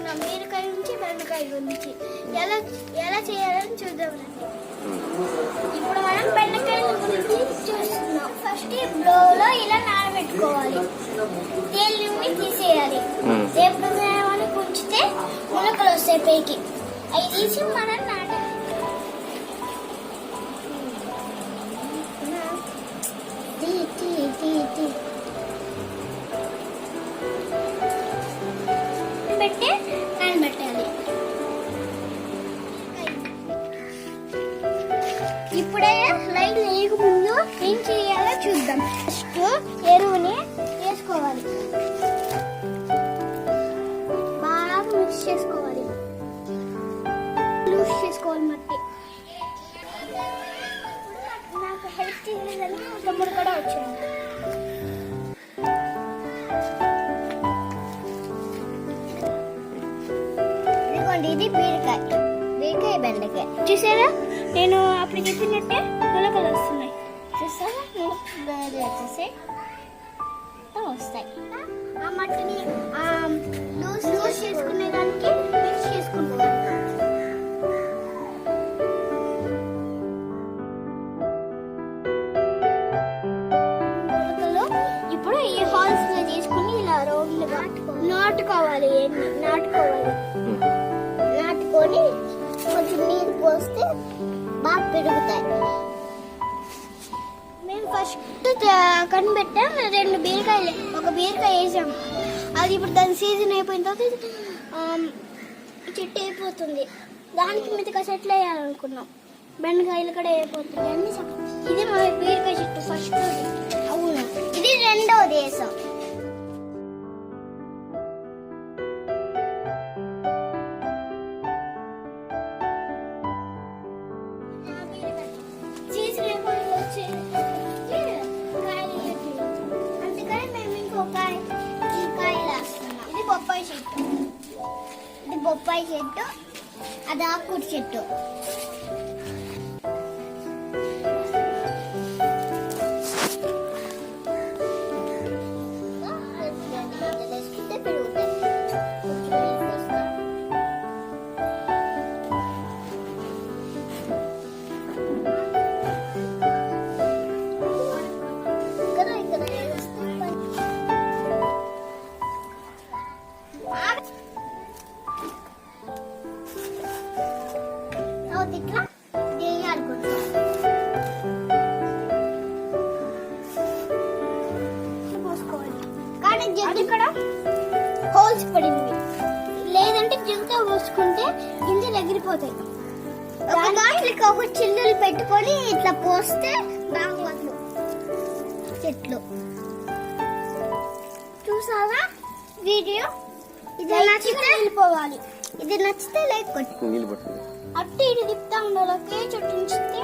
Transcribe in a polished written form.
చూసుకున్నాం, బీరకాయ నుంచి బెండకాయ గురించి ఎలా ఎలా చేయాలని చూద్దామండి. ఇప్పుడు మనం బెండకాయ గురించి చూస్తున్నాం. ఫస్ట్ బ్లోలో ఇలా నానబెట్టుకోవాలి, తేలిని తీసేయాలి. రేపు మనకి ఉంచితే మునకలు వస్తాయి పైకి, అవి తీసి మనం నాటాలి. పెట్టి నానబెట్టాలి. ఇప్పుడే లైట్ లేక ముందు ఏం చేయాలో చూద్దాం. ఫస్ట్ ఎరువుని వేసుకోవాలి, బాగా మిక్స్ చేసుకోవాలి, లూజ్ చేసుకోవాలి మట్టి. నాకు హెల్ప్ చేయలేదని తమ్ముడు కూడా వచ్చాడు. ఇది బీరకాయ బెండకాయ చూసారా, నేను అప్పుడు చెప్పినట్టే మొలకలు వస్తున్నాయి. చూసారా, వచ్చేసి వస్తాయి. ఆ మట్టిని లూజ్ చేసుకునే దానికి మిక్స్ చేసుకుంటున్నాను. మొలకలు ఇప్పుడు ఈ హాల్స్ లో తీసుకుని ఇలా రౌండ్ నాటుకోవాలి. కొంచెం నీరు పోస్తే బాగా పెరుగుతాయి. మేము ఫస్ట్ కనిపెట్టాం 2 బీరకాయలు, ఒక బీరకాయ వేసాం. అది ఇప్పుడు దాని సీజన్ అయిపోయిన తర్వాత చెట్టు అయిపోతుంది. దానికి మిగతా చెట్లు వేయాలనుకున్నాం, బెండకాయలు కూడా అయిపోతుంది అన్ని. ఇది మా బీరకాయ చెట్టు ఫస్ట్. అవును, ఇది రెండవది వేసాం. ఇది బొప్పాయి చెట్టు, అది ఆకుకూర చెట్టు. ఇట్లా పోసుకోవాలి. కానీ జగ్గు ఇక్కడ హోల్స్ పడింది, లేదంటే జగ్గుతో పోసుకుంటే గింజలు ఎగిరిపోతాయి. దాంట్లో ఒక చిల్లులు పెట్టుకొని ఇట్లా పోస్తే బాగుంది చెట్లు. చూసావా వీడియో? ఇది నచ్చితే వెళ్ళిపోవాలి, ఇది నచ్చితే లైక్ కొట్టు. అట్టి ఇటు తిప్పుతా ఉండాలి. ఒకే చెట్టు ఉంచితే